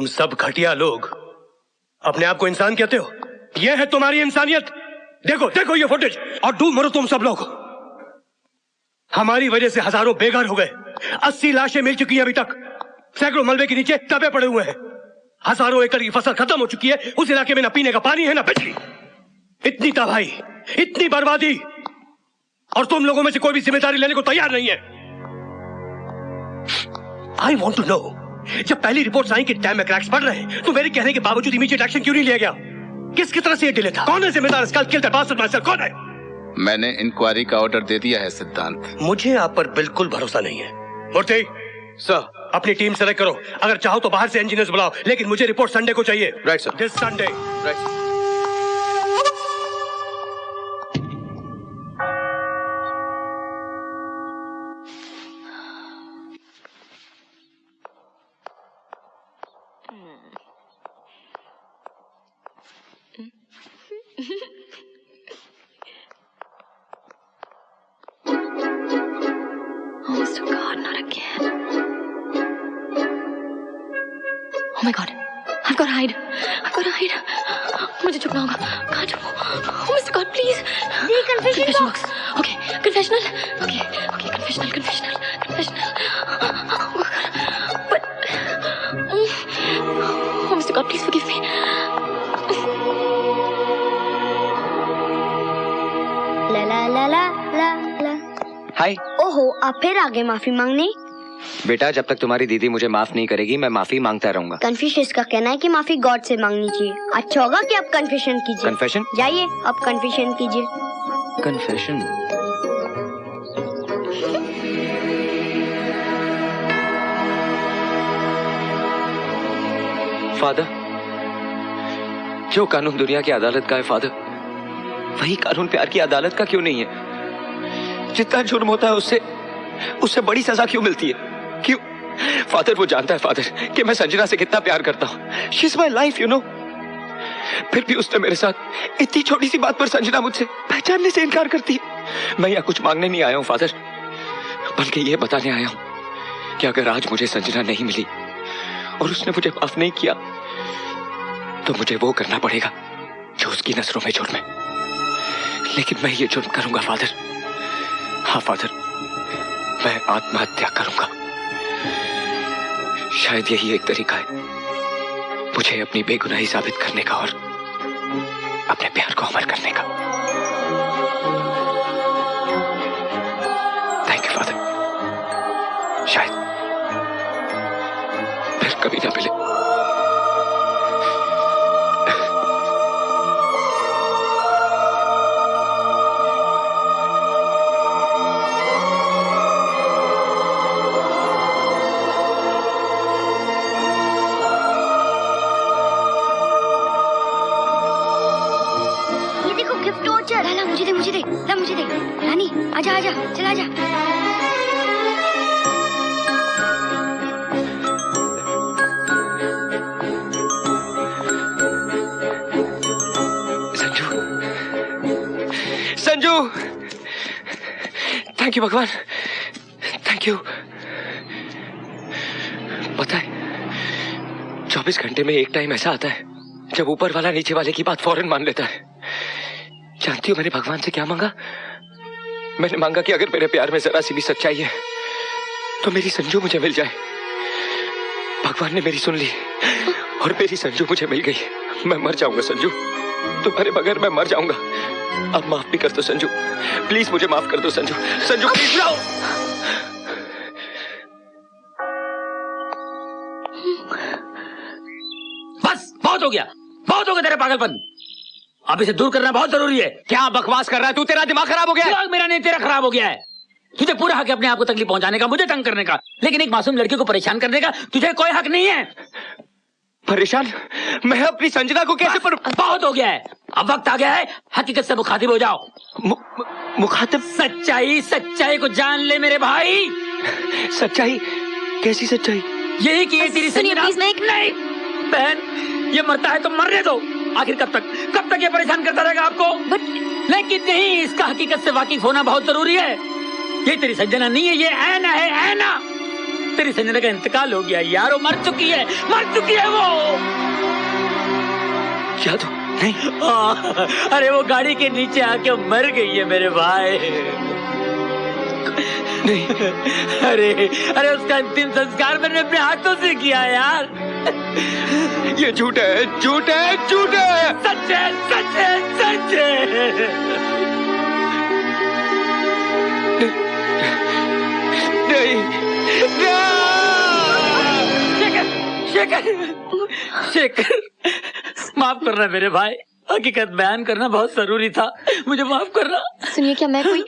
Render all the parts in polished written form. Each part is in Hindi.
सब घटिया लोग अपने आप को इंसान कहते हो? यह है तुम्हारी इंसानियत? देखो देखो ये फुटेज और डूब मरो तुम सब लोग। हमारी वजह से हजारों बेघर हो गए, 80 लाशें मिल चुकी हैं अभी तक, सैकड़ों मलबे के नीचे दबे पड़े हुए हैं, हजारों एकड़ की फसल खत्म हो चुकी है, उस इलाके में ना पीने का पानी है ना बिजली। इतनी तबाही, इतनी बर्बादी, और तुम लोगों में से कोई भी जिम्मेदारी लेने को तैयार नहीं है। आई वॉन्ट टू नो, जब पहली रिपोर्ट्स आई कि डैम में क्रैक्स पड़ रहे हैं तो मेरे कहने के बावजूद इमीडिएट एक्शन क्यों नहीं लिया गया? किस तरह से ये डिले था? कौन है जिम्मेदार? कौन है? मैंने इंक्वायरी का ऑर्डर दे दिया है सिद्धांत। मुझे आप पर बिल्कुल भरोसा नहीं है। मूर्ति सर, अपनी टीम सेलेक्ट करो, अगर चाहो तो बाहर से इंजीनियर्स बुलाओ, लेकिन मुझे रिपोर्ट संडे को चाहिए। Right sir. This Sunday. Right. Oh my God, I've got to hide. I've got to hide. मुझे छुपना होगा। कहाँ छुपूं? Oh Mr. God, please. The confession box. Okay, confessional. Okay, confessional. Oh God, but oh Mr. God, please forgive me. ला ला ला ला ला ला। हाय। ओहो, आप फिर आगे माफी मांगने? बेटा, जब तक तुम्हारी दीदी मुझे माफ नहीं करेगी मैं माफी मांगता रहूंगा। कन्फ्यूशियस का कहना है कि माफी गॉड से मांगनी चाहिए। अच्छा होगा कि आप कन्फेशन कीजिए। कन्फेशन? जाइए, आप कन्फेशन कीजिए। कन्फेशन? फादर, जो कानून दुनिया की अदालत का है फादर, वही कानून प्यार की अदालत का क्यों नहीं है? जितना जुर्म होता है उससे बड़ी सजा क्यों मिलती है? क्यों? फादर, वो जानता है फादर कि मैं संजना से कितना प्यार करता हूँ। She is my life, you know. फिर भी उसने मेरे साथ इतनी छोटी सी बात पर संजना मुझसे पहचानने से इनकार करती है। मैं यहाँ कुछ मांगने नहीं आया हूँ फादर, बल्कि ये बताने आया हूँ कि अगर आज मुझे संजना नहीं मिली और उसने मुझे माफ नहीं किया तो मुझे वो करना पड़ेगा जो उसकी नजरों में जुर्म है। लेकिन मैं ये जुर्म करूंगा फादर। हाँ फादर, मैं आत्महत्या करूंगा। शायद यही एक तरीका है मुझे अपनी बेगुनाही साबित करने का और अपने प्यार को अमर करने का। Thank you father. शायद फिर कभी ना मिले। मुझे दे। रानी, आजा आजा, चला जा। संजू, थैंक यू भगवान, थैंक यू। पता है 24 घंटे में एक टाइम ऐसा आता है जब ऊपर वाला नीचे वाले की बात फौरन मान लेता है। जानती हो मैंने भगवान से क्या मांगा? मैंने मांगा कि अगर मेरे प्यार में जरा सी भी सच्चाई है तो मेरी संजू मुझे मिल जाए। भगवान ने मेरी सुन ली और मेरी संजू मुझे मिल गई। मैं मर जाऊंगा संजू, तुम्हारे बगैर मैं मर जाऊंगा। अब माफ भी कर दो संजू, प्लीज मुझे माफ कर दो संजू। संजू प्लीज जाओ। बस बहुत हो गया, बहुत हो गया तेरा पागलपन। अब इसे दूर करना बहुत जरूरी है। क्या बकवास कर रहा है तू? तेरा दिमाग खराब हो गया है? दिमाग मेरा नहीं, तेरा खराब हो गया है। तुझे पूरा हक है अपने आप को तकलीफ पहुंचाने का, मुझे तंग करने का, लेकिन एक मासूम लड़की को परेशान करने का तुझे कोई हक नहीं है। परेशान? मैं अपनी संजना को कैसे बहुत हो गया है, अब वक्त आ गया है हकीकत से मुखातिब हो जाओ। मुखातिब? सच्चाई को जान ले मेरे भाई। सच्चाई? कैसी सच्चाई? यही कि ये तेरी संजना। नहीं बहन, ये मरता है तो मरने दो। आखिर कब तक ये परेशान करता रहेगा आपको? लेकिन नहीं, इसका हकीकत से वाकिफ होना बहुत जरूरी है। ये तेरी संजना नहीं है, ये ऐना है, ऐना। तेरी संजना का इंतकाल हो गया यार, वो मर चुकी है वो। यादव नहीं। अरे वो गाड़ी के नीचे आके मर गई है मेरे भाई। नहीं। अरे उसका अंतिम संस्कार मैंने अपने हाथों से किया यार। ये झूठ है। सच है। शेखर माफ करना मेरे भाई, हकीकत बयान करना बहुत जरूरी था, मुझे माफ करना। सुनिए, क्या मैं कोई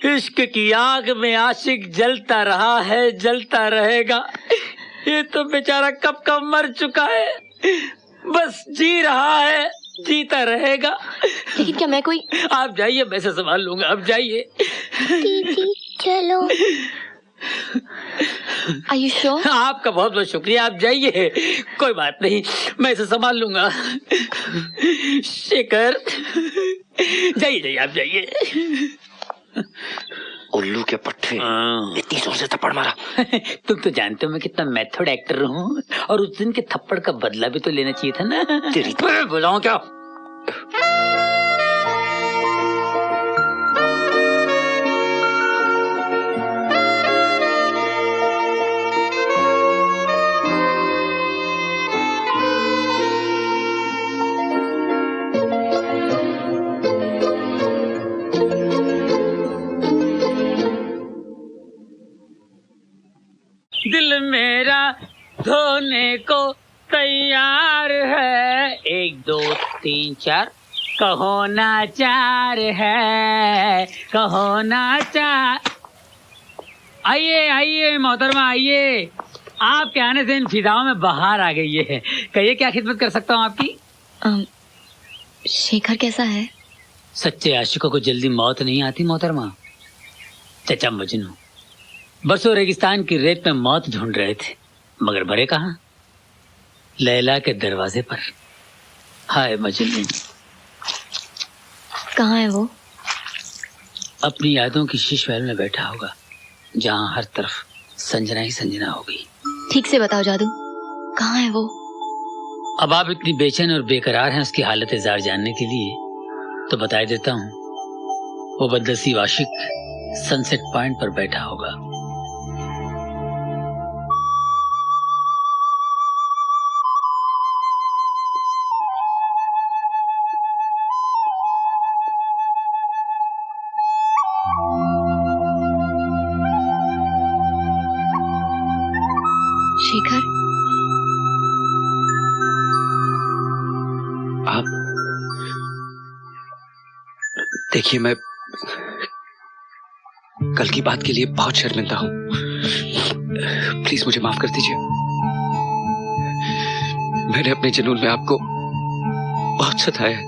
इश्क की आग में आशिक जलता रहा है, जलता रहेगा। ये तो बेचारा कब का मर चुका है, बस जी रहा है, जीता रहेगा। लेकिन क्या मैं कोई आप जाइए, मैं से संभाल लूंगा, आप जाइए। दीदी चलो। Are you sure? आपका बहुत बहुत शुक्रिया, आप जाइए, कोई बात नहीं, मैं इसे संभाल लूंगा। शेखर जाइए, आप जाइए। उल्लू के पट्टे, इतनी जोर से थप्पड़ मारा। तुम तो जानते हो मैं कितना मेथड एक्टर हूँ, और उस दिन के थप्पड़ का बदला भी तो लेना चाहिए था ना। तेरी बुलाऊं क्या? दिल मेरा धोने को तैयार है, 1 2 3 4 कहो ना चार है, कहो ना चार। आइए मोहतरमा आइए, आपके आने से इन फिजाओं में बाहर आ गई है। कहिए क्या खिदमत कर सकता हूँ आपकी? शेखर कैसा है? सच्चे आशिकों को जल्दी मौत नहीं आती मोहतरमा। चचा मजनू बरसों रेगिस्तान की रेत में मौत ढूंढ रहे थे, मगर भरे कहाँ? लैला के दरवाजे पर। हाय मजनू। कहाँ है वो? अपनी यादों की शीश महल में बैठा होगा, जहाँ हर तरफ संजना ही संजना हो गई। ठीक से बताओ जादू, कहाँ है वो? अब आप इतनी बेचैन और बेकरार हैं उसकी हालत जार जानने के लिए, तो बता देता हूँ। वो बदनसीब आशिक सनसेट पॉइंट पर बैठा होगा। शेखर, आप देखिए, मैं कल की बात के लिए बहुत शर्मिंदा हूं। प्लीज मुझे माफ कर दीजिए। मैंने अपने जुनून में आपको बहुत सताया है।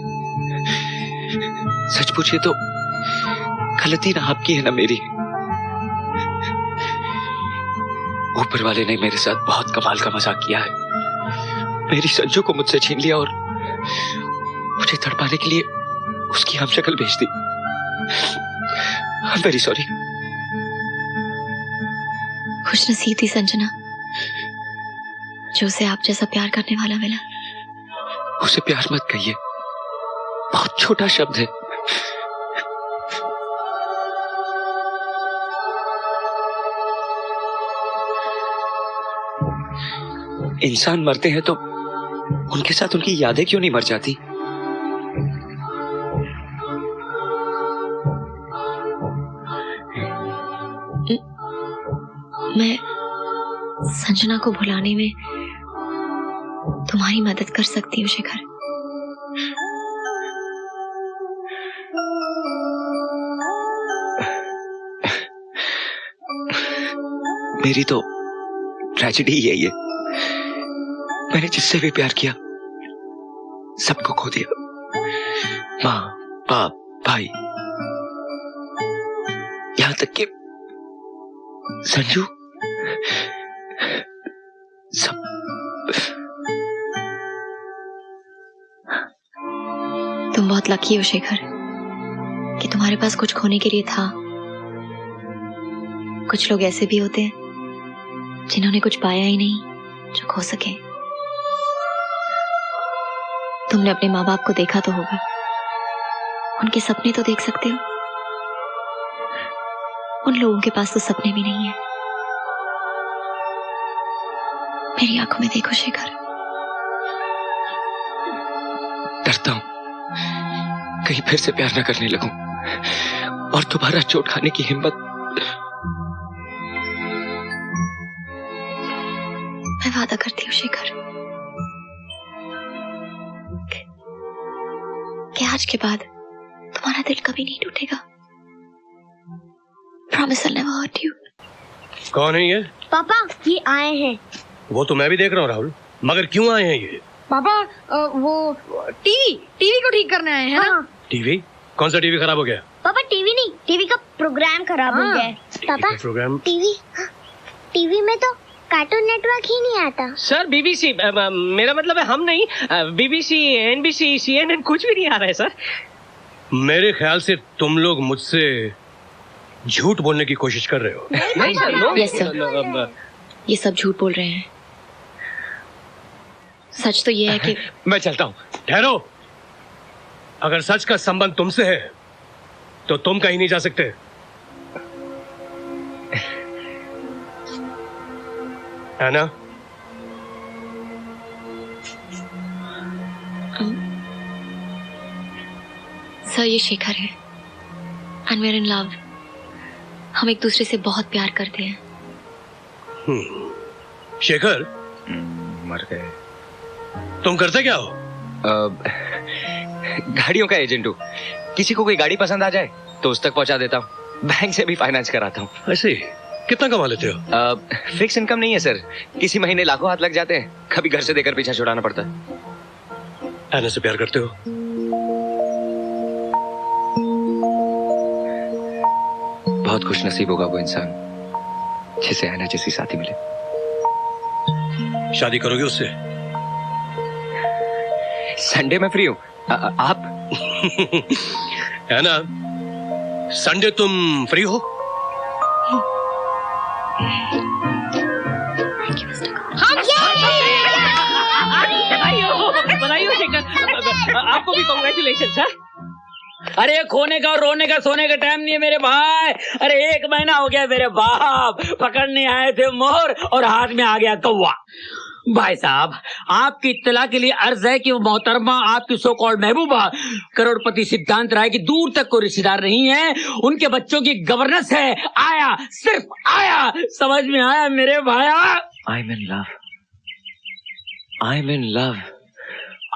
सच पूछिए तो गलती ना आपकी है ना मेरी। ऊपर वाले ने मेरे साथ बहुत कमाल का मजाक किया है। मेरी संजू को मुझसे छीन लिया और मुझे तड़पाने के लिए उसकी हम शक्ल भेज दी। I'm very sorry। खुश नसीब थी संजना जो उसे आप जैसा प्यार करने वाला मिला। उसे प्यार मत कहिए, बहुत छोटा शब्द है। इंसान मरते हैं तो उनके साथ उनकी यादें क्यों नहीं मर जाती? मैं संजना को भुलाने में तुम्हारी मदद कर सकती हूँ शेखर। मेरी तो ट्रेजेडी ही यही है। मैंने जिससे भी प्यार किया सबको खो दिया। माँ, बाप, भाई, यहां तक कि संजू, सब। तुम बहुत लकी हो शेखर कि तुम्हारे पास कुछ खोने के लिए था। कुछ लोग ऐसे भी होते हैं जिन्होंने कुछ पाया ही नहीं जो खो सके। तुमने अपने माँ बाप को देखा तो होगा, उनके सपने तो देख सकते हो। उन लोगों के पास तो सपने भी नहीं है। मेरी आंखों में देखो शेखर। डरता हूं कहीं फिर से प्यार न करने लगूं और दोबारा चोट खाने की हिम्मत। मैं वादा करती हूँ शेखर कि आज के बाद तुम्हारा दिल कभी नहीं टूटेगा। Promise I'll never hurt you। कौन है ये? पापा ये आए हैं। वो तो मैं भी देख रहा हूँ राहुल, मगर क्यों आए हैं ये? पापा वो टीवी को ठीक करने आए हैं ना। टीवी? कौन सा टीवी खराब हो गया? पापा टीवी नहीं, टीवी का प्रोग्राम खराब हो गया है। पापा प्रोग्राम? टीवी में तो कार्टून नेटवर्क ही नहीं आता। सर बीबीसी, मेरा मतलब है हम नहीं, बीबीसी, एनबीसी, सीएनएन कुछ भी नहीं आ रहा है सर। मेरे ख्याल से तुम लोग मुझसे झूठ बोलने की कोशिश कर रहे हो। नहीं सर, नो। Yes, sir। ये सब झूठ बोल रहे हैं। सच तो ये है कि मैं चलता हूं। ठहरो, अगर सच का संबंध तुमसे है तो तुम कहीं नहीं जा सकते। है ना? सर ये शेखर है and we're in love। हम एक दूसरे से बहुत प्यार करते हैं। शेखर, मर गए। तुम करते क्या हो? गाड़ियों का एजेंट हूँ। किसी को कोई गाड़ी पसंद आ जाए तो उस तक पहुंचा देता हूँ। बैंक से भी फाइनेंस कराता हूँ। ऐसे ही? कितना कमा लेते हो? फिक्स इनकम नहीं है सर, किसी महीने लाखों हाथ लग जाते हैं, कभी घर से देकर पीछा छुड़ाना पड़ता है। ऐना से प्यार करते हो? बहुत खुश नसीब होगा वो इंसान जिसे ऐना जैसी साथी मिले। शादी करोगे उससे? संडे में फ्री हूँ। आप? है ना, संडे तुम फ्री हो? बनाइयो शेखर, आपको भी कांग्रेचुलेशन सर। अरे खोने का और रोने का सोने का टाइम नहीं है मेरे भाई। अरे 1 महीना हो गया मेरे बाप पकड़ने आए थे मोर और हाथ में आ गया कौवा। भाई साहब, आपकी इत्तला के लिए अर्ज है कि वो मोहतरमा आपकी सो कॉल्ड महबूबा करोड़पति सिद्धांत राय की दूर तक कोई रिश्तेदार नहीं है, उनके बच्चों की गवर्नेंस है। आया, सिर्फ आया, समझ में आया मेरे भाया। I'm in love। I'm in love।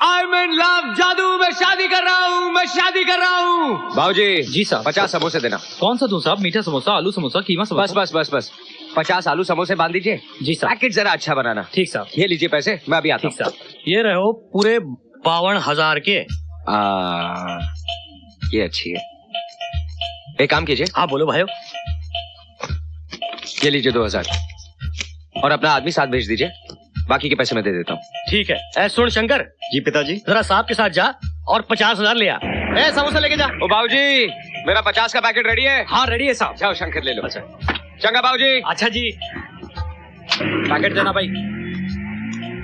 I'm in love। जादू, मैं शादी कर रहा हूँ, मैं शादी कर रहा हूँ। बाबूजी जी साहब। 50 समोसे देना। कौन सा दूं साहब? मीठा समोसा, आलू समोसा, कीमा समोसा? बस 50 आलू समोसे बांध दीजिए। जी साहब। पैकेट जरा अच्छा बनाना। ठीक साहब। ये लीजिए पैसे, मैं अभी आता ठीक साहब। ये रहो पूरे 52,000 के। ये अच्छी है। एक काम कीजिए। हाँ बोलो भाइयों। ये लीजिए 2000 और अपना आदमी साथ भेज दीजिए, बाकी के पैसे मैं दे देता हूँ। ठीक है। सुन शंकर जी पिताजी। जरा साहब के साथ जा और 50,000 ले आ। समोसा लेके जा। ओ बाबूजी, मेरा 50 का पैकेट रेडी है? हाँ रेडी है साहब। जाओ शंकर ले लो। अच्छा चंगा बाबूजी। अच्छा जी। पैकेट देना भाई।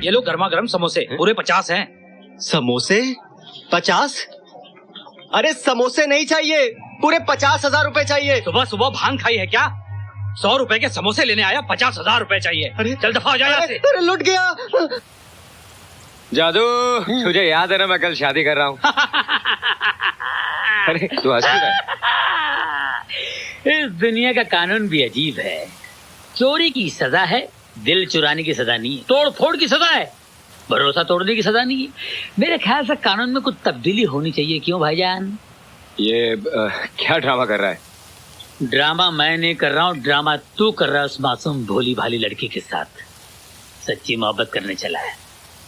ये लो गर्मा गर्म समोसे, पूरे 50 हैं। समोसे 50? अरे समोसे नहीं चाहिए, पूरे 50,000 रुपए चाहिए। सुबह सुबह भांग खाई है क्या? 100 रुपए के समोसे लेने आया, 50,000 रुपए चाहिए। अरे चल दफा हो जा यहाँ से। अरे लुट गया। जादू, तुझे याद है ना मैं कल शादी कर रहा हूँ? अरे तू हंस क्यों रहा है? इस दुनिया का कानून भी अजीब है। चोरी की सजा है, दिल चुराने की सजा नहीं है। तोड़ फोड़ की सजा है, भरोसा तोड़ने की सजा नहीं है। मेरे ख्याल से कानून में कुछ तब्दीली होनी चाहिए। क्यों भाईजान? ये क्या ड्रामा कर रहा है? ड्रामा मैं नहीं कर रहा हूँ, ड्रामा तू कर रहा है उस मासूम भोली भाली लड़की के साथ। सच्ची मोहब्बत करने चला है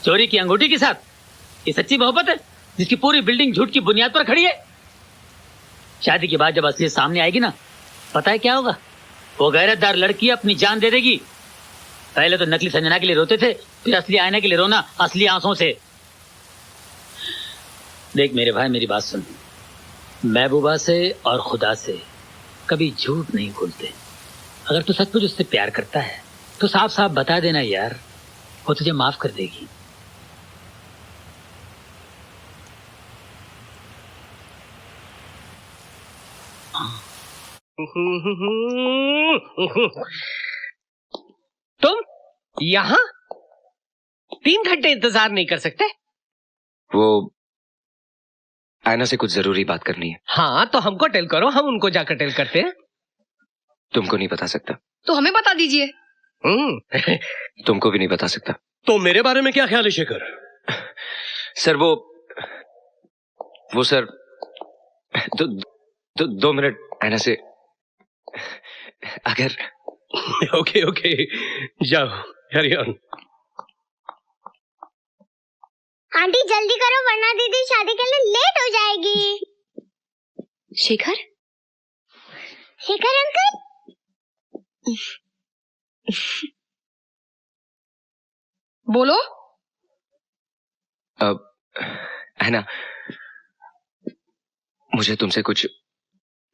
चोरी की अंगूठी के साथ। ये सच्ची मोहब्बत है जिसकी पूरी बिल्डिंग झूठ की बुनियाद पर खड़ी है। शादी के बाद जब असलियत सामने आएगी ना, पता है क्या होगा? वो गैरतदार लड़की अपनी जान दे देगी। पहले तो नकली संजना के लिए रोते थे, फिर असली आईने के लिए रोना, असली आंसुओं से। देख मेरे भाई, मेरी बात सुन। महबूबा से और खुदा से कभी झूठ नहीं बोलते। अगर तू सचमुच उससे प्यार करता है तो साफ साफ बता देना यार, वो तुझे माफ कर देगी। तुम यहाँ 3 घंटे इंतजार नहीं कर सकते? वो आयना से कुछ जरूरी बात करनी है। हाँ तो हमको टेल करो, हम उनको जाकर टेल करते हैं। तुमको नहीं बता सकता तो हमें बता दीजिए। तुमको भी नहीं बता सकता। तो मेरे बारे में क्या ख्याल है शेखर? सर वो सर 2 मिनट आयना से अगर ओके ओके, जाओ, कैरी ऑन। आंटी जल्दी करो वरना दीदी शादी के लिए लेट हो जाएगी। शेखर, शेखर अंकल, बोलो। है ना, मुझे तुमसे कुछ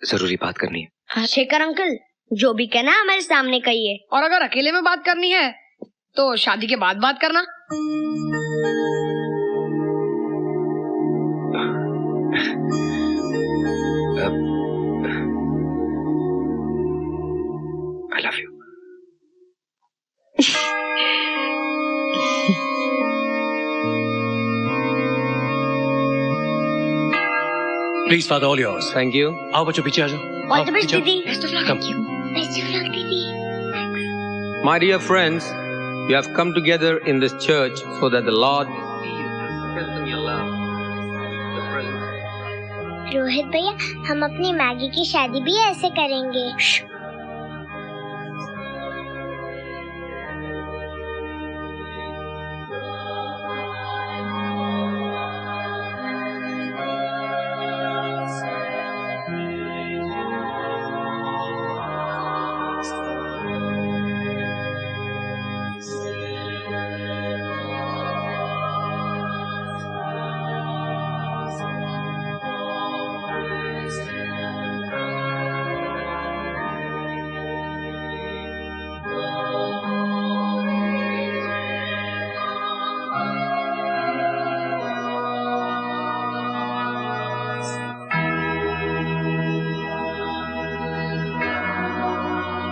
जरूरी बात करनी है। हाँ शेखर अंकल, जो भी कहना हमारे सामने कहिए। और अगर अकेले में बात करनी है तो शादी के बाद बात करना। I love you. Please father, all yours. Thank you. आओ बच्चों, पीछे आ जाओ। ऑल द बेस्ट दीदी। Best of luck. Come. Best of luck दीदी। My dear friends, you have come together in this church so that the Lord strengthen your love. Rohit भैया, हम अपनी मैगी की शादी भी ऐसे करेंगे।